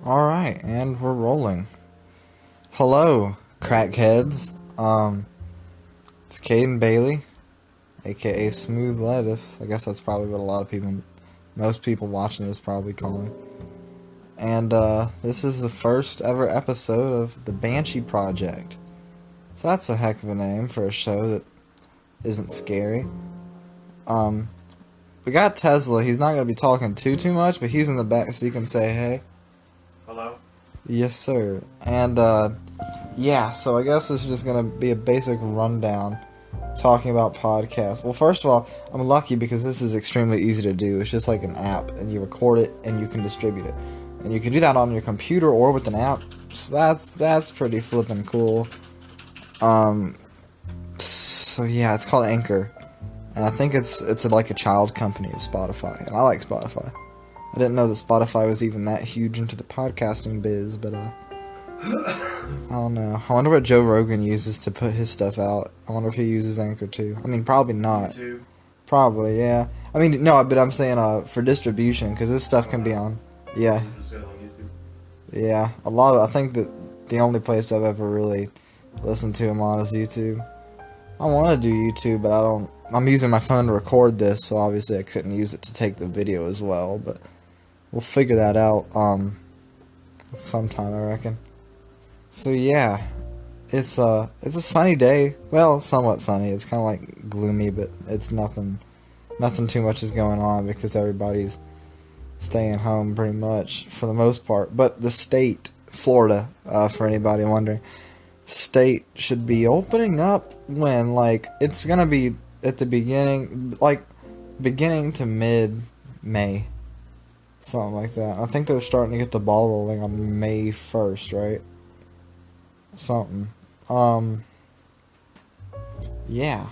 Alright, and we're rolling. Hello, crackheads. It's Caden Bailey, aka Smooth Lettuce. I guess that's probably what most people watching this probably call me. And, this is the first ever episode of the Banshee Project. So that's a heck of a name for a show that isn't scary. We got Tesla. He's not going to be talking too much, but he's in the back so you can say hey. Hello? Yes, sir. And, yeah, so I guess this is just going to be a basic rundown talking about podcasts. Well, first of all, I'm lucky because this is extremely easy to do. It's just like an app, and you record it, and you can distribute it. And you can do that on your computer or with an app. So that's pretty flippin' cool. So yeah, it's called Anchor. And I think it's like a child company of Spotify. And I like Spotify. I didn't know that Spotify was even that huge into the podcasting biz, but I don't know. I wonder what Joe Rogan uses to put his stuff out. I wonder if he uses Anchor too. I mean, probably not. YouTube. Probably, yeah. I mean, no, but I'm saying for distribution, because this stuff can be on. Yeah. Just go on YouTube. Yeah. I think that the only place I've ever really listened to him on is YouTube. I want to do YouTube, but I don't. I'm using my phone to record this, so obviously I couldn't use it to take the video as well, but we'll figure that out sometime, I reckon. So yeah, it's a sunny day. Well, somewhat sunny. It's kind of like gloomy, but it's nothing too much is going on because everybody's staying home pretty much for the most part. But the state, Florida, for anybody wondering, state should be opening up when, like, it's gonna be at the beginning, like beginning to mid-May, something like that. I think they're starting to get the ball rolling on May 1st, right? Something. Yeah.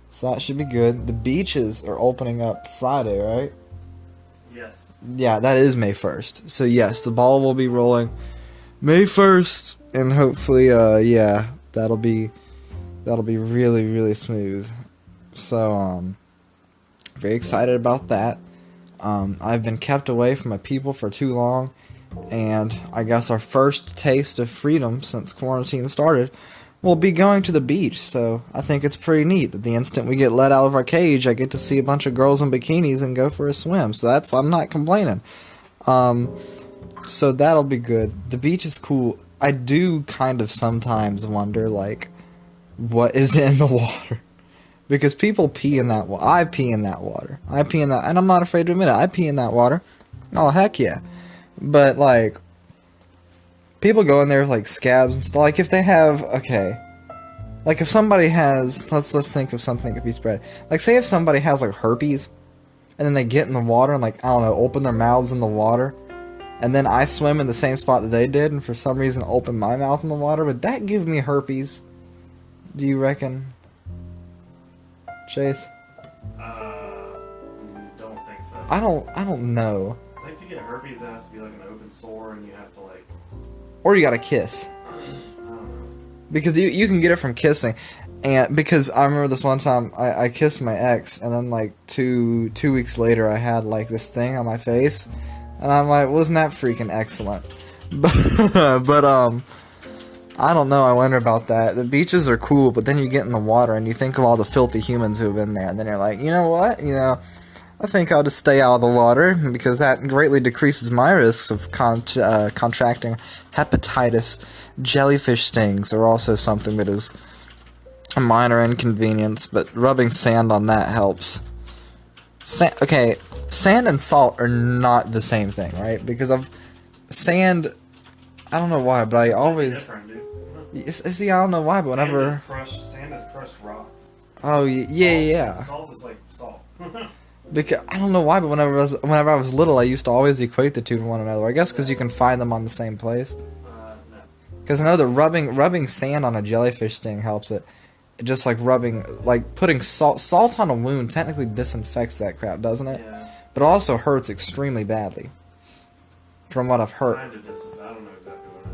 So that should be good. The beaches are opening up Friday, right? Yes. Yeah, that is May 1st. So yes, the ball will be rolling May 1st, and hopefully, yeah, that'll be really, really smooth. So, very excited about that. I've been kept away from my people for too long, and I guess our first taste of freedom since quarantine started will be going to the beach. So I think it's pretty neat that the instant we get let out of our cage, I get to see a bunch of girls in bikinis and go for a swim. So I'm not complaining. So that'll be good. The beach is cool. I do kind of sometimes wonder, like, what is in the water. Because people pee in that water. I pee in that water. I pee in that, and I'm not afraid to admit it. I pee in that water. Oh, heck yeah. But, like, people go in there with, like, scabs and stuff. Like, if they have, okay. Like, if somebody has, let's think of something that could be spread. Like, say if somebody has, like, herpes, and then they get in the water and, like, I don't know, open their mouths in the water, and then I swim in the same spot that they did, and for some reason open my mouth in the water, would that give me herpes? Do you reckon? Chase? Don't think so. I don't know. I think to get herpes, it has to be like an open sore, and you have to, like... Or you gotta kiss. I don't know. Because you can get it from kissing. And because I remember this one time, I kissed my ex, and then, like, two weeks later, I had, like, this thing on my face. And I'm like, wasn't that freaking excellent? But I don't know, I wonder about that. The beaches are cool, but then you get in the water and you think of all the filthy humans who have been there, and then you're like, you know what? You know, I think I'll just stay out of the water, because that greatly decreases my risks of contracting hepatitis. Jellyfish stings are also something that is a minor inconvenience, but rubbing sand on that helps. Okay, sand and salt are not the same thing, right? Because sand, I don't know why, but I always... Different, dude. See, I don't know why, but whenever... Sand is crushed rocks. Oh, yeah. Salt is like salt. Because I don't know why, but whenever I was little, I used to always equate the two to one another. I guess because you can find them on the same place. No. Because I know that rubbing sand on a jellyfish sting helps it. Just like putting salt on a wound technically disinfects that crap, doesn't it? Yeah. But it also hurts extremely badly. From what I've heard. I don't know exactly what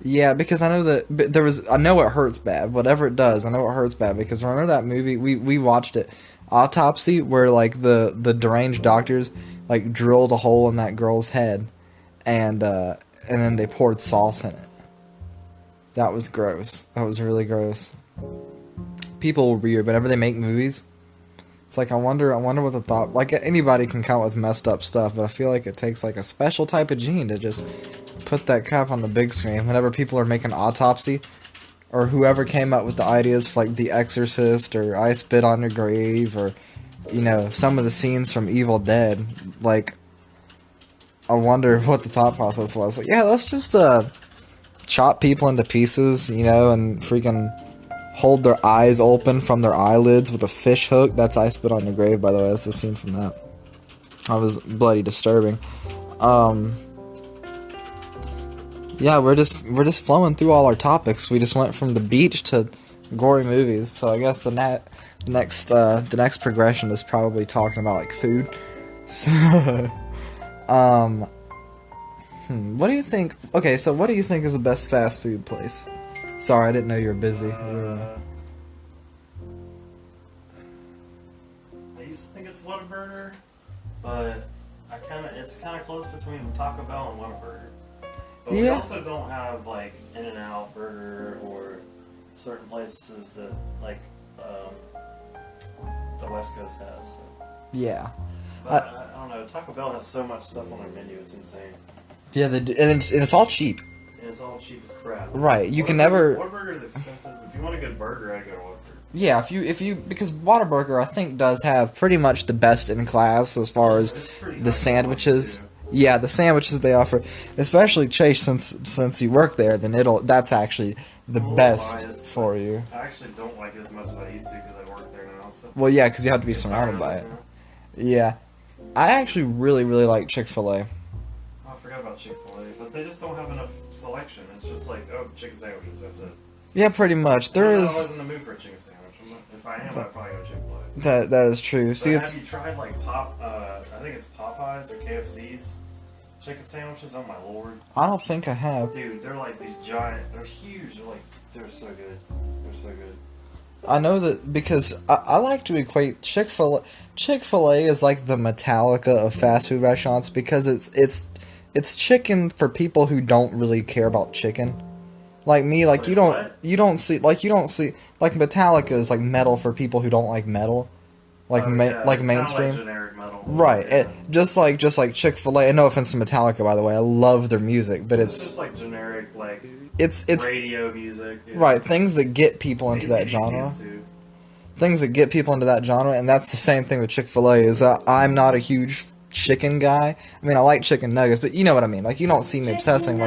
it is. Yeah, because I know that I know it hurts bad. Whatever it does, I know it hurts bad. Because remember that movie we watched it, Autopsy, where like the deranged doctors like drilled a hole in that girl's head, and and then they poured sauce in it. That was gross. That was really gross. People were weird. Whenever they make movies, it's like I wonder what the thought. Like anybody can come up with messed up stuff, but I feel like it takes like a special type of gene to just put that crap on the big screen. Whenever people are making Autopsy, or whoever came up with the ideas for like The Exorcist or I Spit on Your Grave, or you know, some of the scenes from Evil Dead, like I wonder what the thought process was. Like, yeah, let's just chop people into pieces, you know, and freaking hold their eyes open from their eyelids with a fish hook. That's I Spit on Your Grave, by the way. That's the scene from that. That was bloody disturbing. Yeah, we're just flowing through all our topics. We just went from the beach to gory movies. So I guess the next progression is probably talking about like food. So, what do you think? Okay, so what do you think is the best fast food place? Sorry, I didn't know you were busy. I used to think it's Whataburger, but it's kind of close between Taco Bell and Whataburger. But we also don't have like In-N-Out Burger or certain places that like the West Coast has. So. Yeah. But I don't know. Taco Bell has so much stuff on their menu; it's insane. Yeah, and it's all cheap. And it's all cheap as crap. Right. You can never. Whataburger is expensive. If you want a good burger, I go to Whataburger. Yeah, if you because Whataburger I think does have pretty much the best in class as far as the sandwiches. Yeah, the sandwiches they offer, especially Chase, since you work there, then that's actually the best for you. I actually don't like it as much as I used to because I work there now. So. Well, yeah, because you have to be surrounded by it. Yeah, I actually really like Chick-fil-A. Oh, I forgot about Chick-fil-A, but they just don't have enough selection. It's just like, oh, chicken sandwiches, that's it. Yeah, pretty much. I was in the mood for a chicken sandwich. If I am, I'd probably go Chick-fil-A. That is true. See, have you tried like I think it's Popeyes or KFC's chicken sandwiches? Oh my lord! I don't think I have. Dude, they're like these giant. They're huge. They're so good. They're so good. I know that because I like to equate Chick-fil-A is like the Metallica of fast food restaurants because it's chicken for people who don't really care about chicken. Like me, like you don't see Metallica is like metal for people who don't like metal. Like mainstream. Like generic metal. Right. Yeah. Just like Chick-fil-A. And no offense to Metallica, by the way. I love their music, but it's just like generic it's radio music. Yeah. Right, things that get people into that genre. Things that get people into that genre, and that's the same thing with Chick-fil-A is I'm not a huge chicken guy. I mean, I like chicken nuggets, but you know what I mean. Like you don't see me obsessing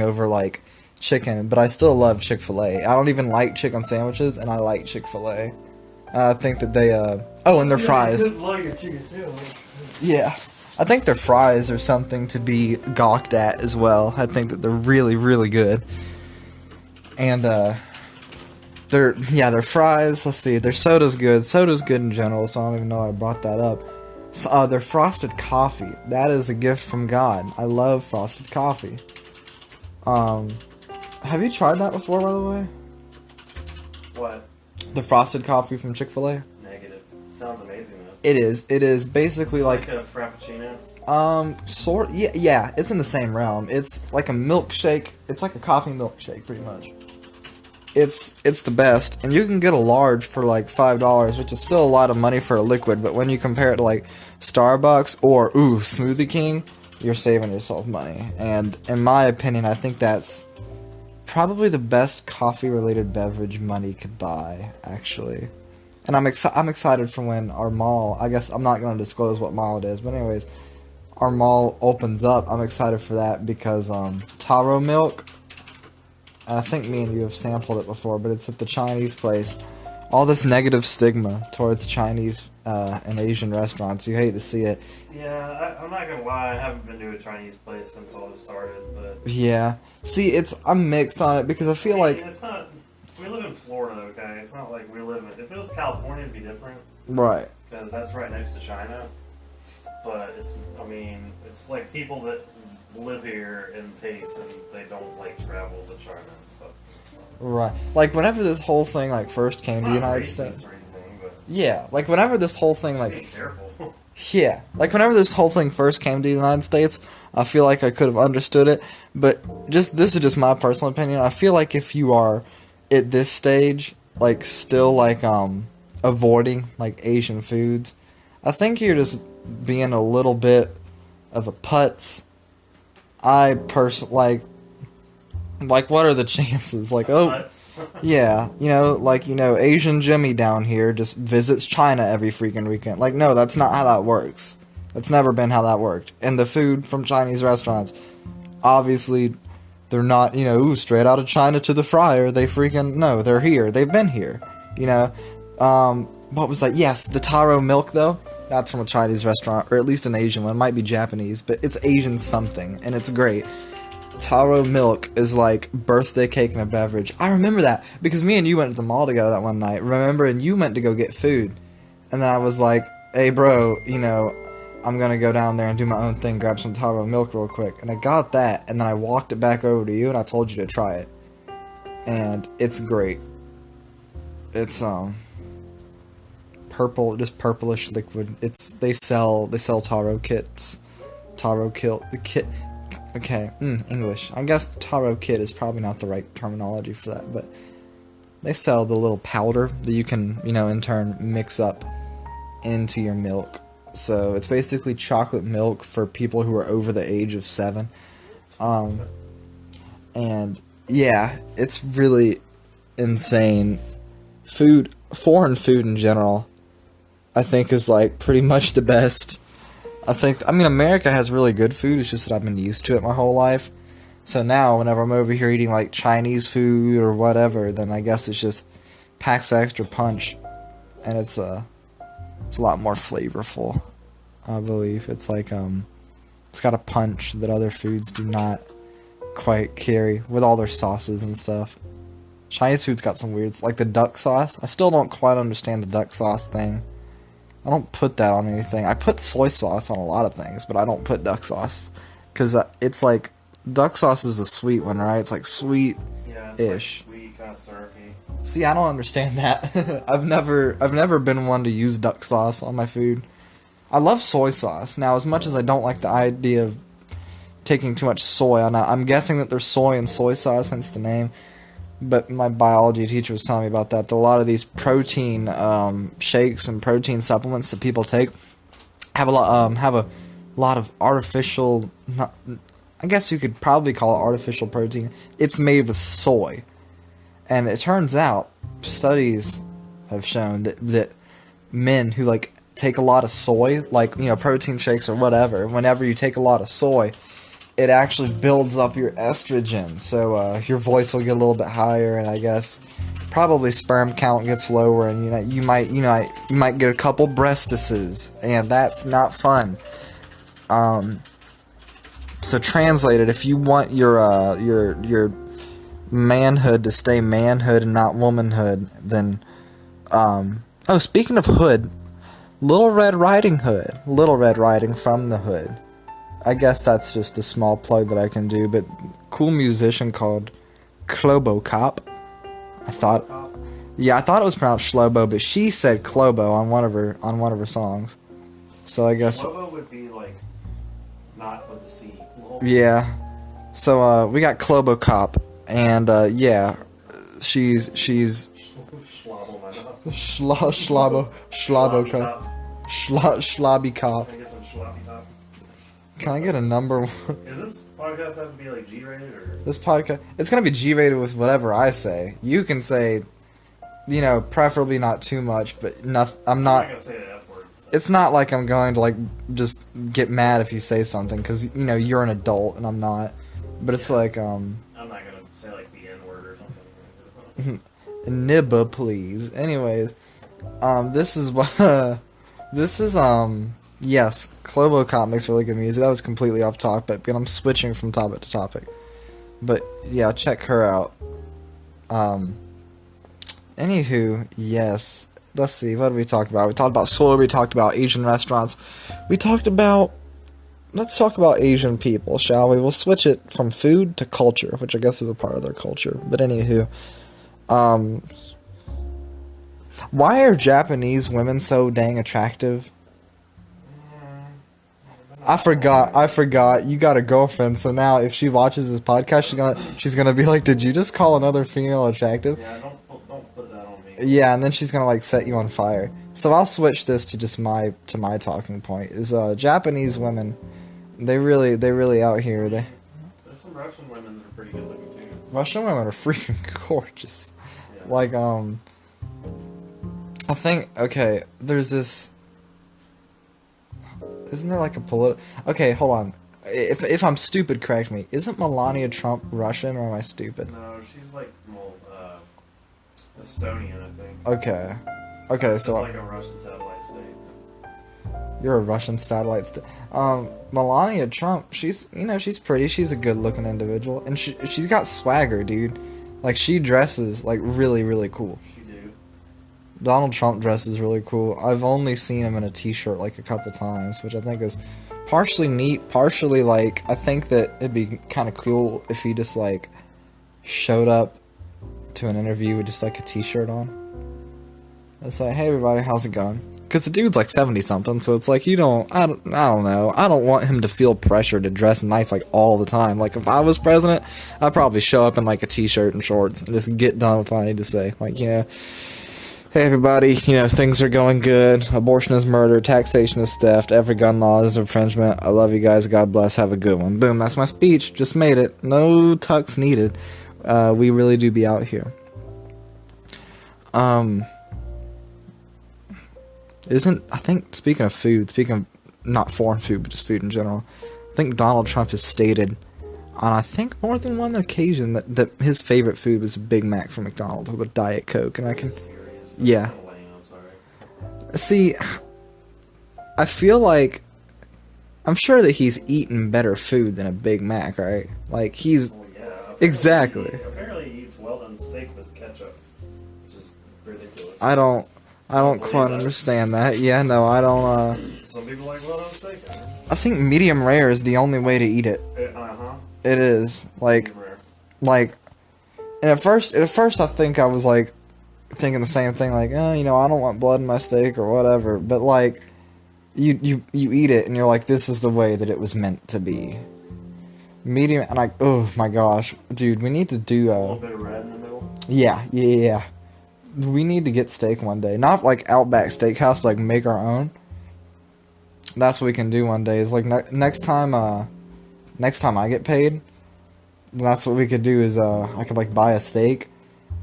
over like chicken, but I still love Chick-fil-A. I don't even like chicken sandwiches, and I like Chick-fil-A. I think that they and their fries. Yeah. I think their fries are something to be gawked at as well. I think that they're really good. And their fries, let's see, their soda's good. Soda's good in general, so I don't even know why I brought that up. So, their frosted coffee. That is a gift from God. I love frosted coffee. Have you tried that before, by the way? What? The frosted coffee from Chick-fil-A? Negative. Sounds amazing though. It is. It is basically like a frappuccino. Yeah, it's in the same realm. It's like a milkshake. It's like a coffee milkshake, pretty much. It's the best, and you can get a large for like $5, which is still a lot of money for a liquid. But when you compare it to like Starbucks or Smoothie King, you're saving yourself money. And in my opinion, I think that's probably the best coffee-related beverage money could buy, actually. And I'm excited for when our mall, I guess I'm not going to disclose what mall it is, but anyways, our mall opens up. I'm excited for that because taro milk, and I think me and you have sampled it before, but it's at the Chinese place. All this negative stigma towards Chinese and Asian restaurants, you hate to see it. Yeah, I'm not going to lie, I haven't been to a Chinese place since all this started, but... Yeah. See, I'm mixed on it because I feel like... It's not... We live in Florida, okay? It's not like we live in... If it was California, it'd be different. Right. Because that's right next to China. But it's like people that live here in Pace and they don't like travel to China and stuff. Right. Like whenever this whole thing like first came to the United States. Or anything, but yeah. Like whenever this whole thing like. Be careful. Yeah, like whenever this whole thing first came to the United States, I feel like I could have understood it, but this is just my personal opinion. I feel like if you are at this stage, like still like avoiding like Asian foods, I think you're just being a little bit of a putz. I like what are the chances? Like, oh, Nuts. yeah, Asian Jimmy down here just visits China every freaking weekend. Like, no, that's not how that works. That's never been how that worked. And the food from Chinese restaurants, obviously, they're not, ooh, straight out of China to the fryer. They freaking, no, they're here. They've been here. What was that? Yes, the taro milk, though. That's from a Chinese restaurant, or at least an Asian one. It might be Japanese, but it's Asian something, and it's great. Taro milk is like birthday cake and a beverage. I remember that because me and you went to the mall together that one night. Remember, and you went to go get food, and then I was like, "Hey, bro, I'm gonna go down there and do my own thing, grab some taro milk real quick." And I got that, and then I walked it back over to you, and I told you to try it, and it's great. It's purple, just purplish liquid. They sell taro kits, the kit. Okay, English. I guess the taro kit is probably not the right terminology for that, but they sell the little powder that you can, in turn mix up into your milk. So it's basically chocolate milk for people who are over the age of 7. And yeah, it's really insane. Foreign food in general, I think is like pretty much the best. America has really good food, it's just that I've been used to it my whole life. So now, whenever I'm over here eating, like, Chinese food or whatever, then I guess it's just packs extra punch. And it's a lot more flavorful, I believe. It's like, it's got a punch that other foods do not quite carry, with all their sauces and stuff. Chinese food's got some weird, like the duck sauce. I still don't quite understand the duck sauce thing. I don't put that on anything. I put soy sauce on a lot of things, but I don't put duck sauce. Because it's like, duck sauce is the sweet one, right? It's like sweet-ish. Yeah, it's like sweet, kind of syrupy. See, I don't understand that. I've never been one to use duck sauce on my food. I love soy sauce. Now, as much as I don't like the idea of taking too much soy, I'm guessing that there's soy in soy sauce, hence the name. But my biology teacher was telling me about that. A lot of these protein shakes and protein supplements that people take have a lot of artificial. I guess you could probably call it artificial protein. It's made with soy, and it turns out studies have shown that men who like take a lot of soy, like protein shakes or whatever, whenever you take a lot of soy, it actually builds up your estrogen, so your voice will get a little bit higher, and I guess probably sperm count gets lower, and you might get a couple breastises, and that's not fun. So translated, if you want your manhood to stay manhood and not womanhood, then oh, speaking of hood, Little Red Riding Hood, Little Red Riding from the Hood. I guess that's just a small plug that I can do, but cool musician called Clobo Cop. I thought it was pronounced Shlobo, but she said Clobo on one of her songs. So I guess Shlobo would be like not with the C. Yeah. So we got Clobo Cop, and yeah, she's Schlabo Cop. Schlobby Cop. Can I get some schlobby top? Can I get a number? Is this podcast have to be like G-rated or? This podcast, it's gonna be G-rated with whatever I say. You can say, preferably not too much, but I'm not gonna say the F word. So. It's not like I'm going to like just get mad if you say something, because you're an adult and I'm not. But it's like I'm not gonna say like the N word or something. Nibba, please. Anyways, this is yes, Clobo Cop makes really good music. That was completely off topic, but I'm switching from topic to topic. But yeah, check her out. Anywho, yes. Let's see, what did we talk about? We talked about soy, we talked about Asian restaurants. Let's talk about Asian people, shall we? We'll switch it from food to culture, which I guess is a part of their culture. But anywho, why are Japanese women so dang attractive? I forgot. You got a girlfriend, so now if she watches this podcast, she's gonna be like, "Did you just call another female attractive?" Yeah, don't put that on me. Yeah, and then she's gonna like set you on fire. So I'll switch this to just my talking point. Is Japanese women, they really out here. There's some Russian women that are pretty good looking too. Russian women are freaking gorgeous. Yeah. Like I think there's this. Isn't there like a political? Okay, hold on. If I'm stupid, correct me. Isn't Melania Trump Russian, or am I stupid? No, she's like Estonian, I think. Okay, so it's like a Russian satellite state. You're a Russian satellite state. Melania Trump, she's pretty. She's a good-looking individual, and she's got swagger, dude. Like she dresses like really cool. Donald Trump dresses really cool. I've only seen him in a t-shirt like a couple times, which I think is partially neat, partially like I think that it'd be kind of cool if he just like showed up to an interview with just like a t-shirt on. It's like, hey everybody, how's it going? Because the dude's like 70 something, so it's like I don't know. I don't want him to feel pressure to dress nice like all the time. Like if I was president, I'd probably show up in like a t-shirt and shorts and just get done with what I need to say. Like, hey everybody, things are going good. Abortion is murder, taxation is theft, every gun law is infringement. I love you guys, God bless, have a good one. Boom, that's my speech, just made it. No tux needed. We really do be out here. I think, speaking of not foreign food, but just food in general, I think Donald Trump has stated on, I think, more than one occasion that his favorite food was a Big Mac from McDonald's with a Diet Coke, and I can... Yeah. See, I feel like I'm sure that he's eaten better food than a Big Mac, right? Like he's exactly. Apparently he eats well-done steak with ketchup, which is ridiculous. I don't quite understand that. Yeah, no, I don't. Some people like well-done steak. I think medium rare is the only way to eat it. It is like, and at first I think I was like thinking the same thing, like, I don't want blood in my steak or whatever, but like you eat it and you're like, this is the way that it was meant to be. Medium, and oh my gosh, dude, we need to do a little bit of red in the middle. Yeah. We need to get steak one day, not like Outback Steakhouse, but like make our own. That's what we can do one day. Is like next time I get paid, that's what we could do. Is I could like buy a steak.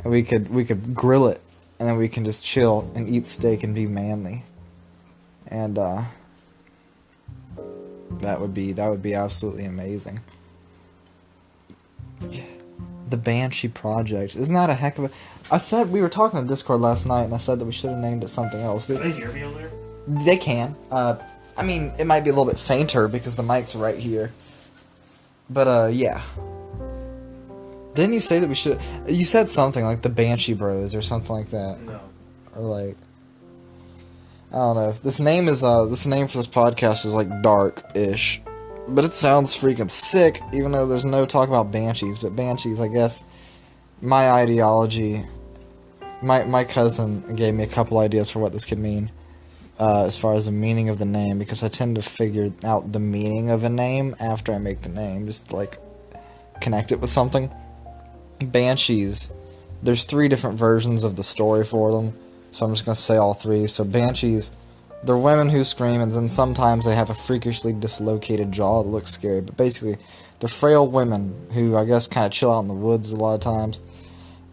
And we could grill it, and then we can just chill and eat steak and be manly. And that would be absolutely amazing. Yeah. The Banshee Project, isn't that a heck of a? We were talking on Discord last night, and I said that we should have named it something else. Can they hear me on there? They can. I mean, it might be a little bit fainter because the mic's right here. But yeah. Didn't you say that we should... You said something like the Banshee Bros or something like that. No. Or like... I don't know. This name for this podcast is like dark-ish. But it sounds freaking sick, even though there's no talk about Banshees. But Banshees, I guess... My ideology... My cousin gave me a couple ideas for what this could mean. As far as the meaning of the name. Because I tend to figure out the meaning of a name after I make the name. Just to, like, connect it with something. Banshees, there's 3 different versions of the story for them, so I'm just going to say all 3. So Banshees, they're women who scream, and then sometimes they have a freakishly dislocated jaw that looks scary, but basically, they're frail women who, I guess, kind of chill out in the woods a lot of times,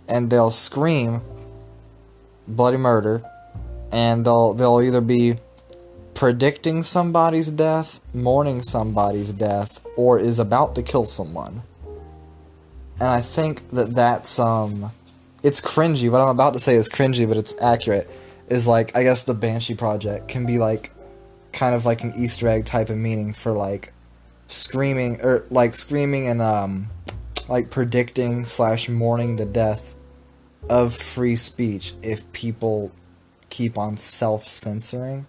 and they'll scream bloody murder, and they'll either be predicting somebody's death, mourning somebody's death, or is about to kill someone. And I think that's, it's cringy. What I'm about to say is cringy, but it's accurate. Is like, I guess the Banshee Project can be like, kind of like an Easter egg type of meaning for like, screaming, or like screaming and, like predicting / mourning the death of free speech if people keep on self-censoring.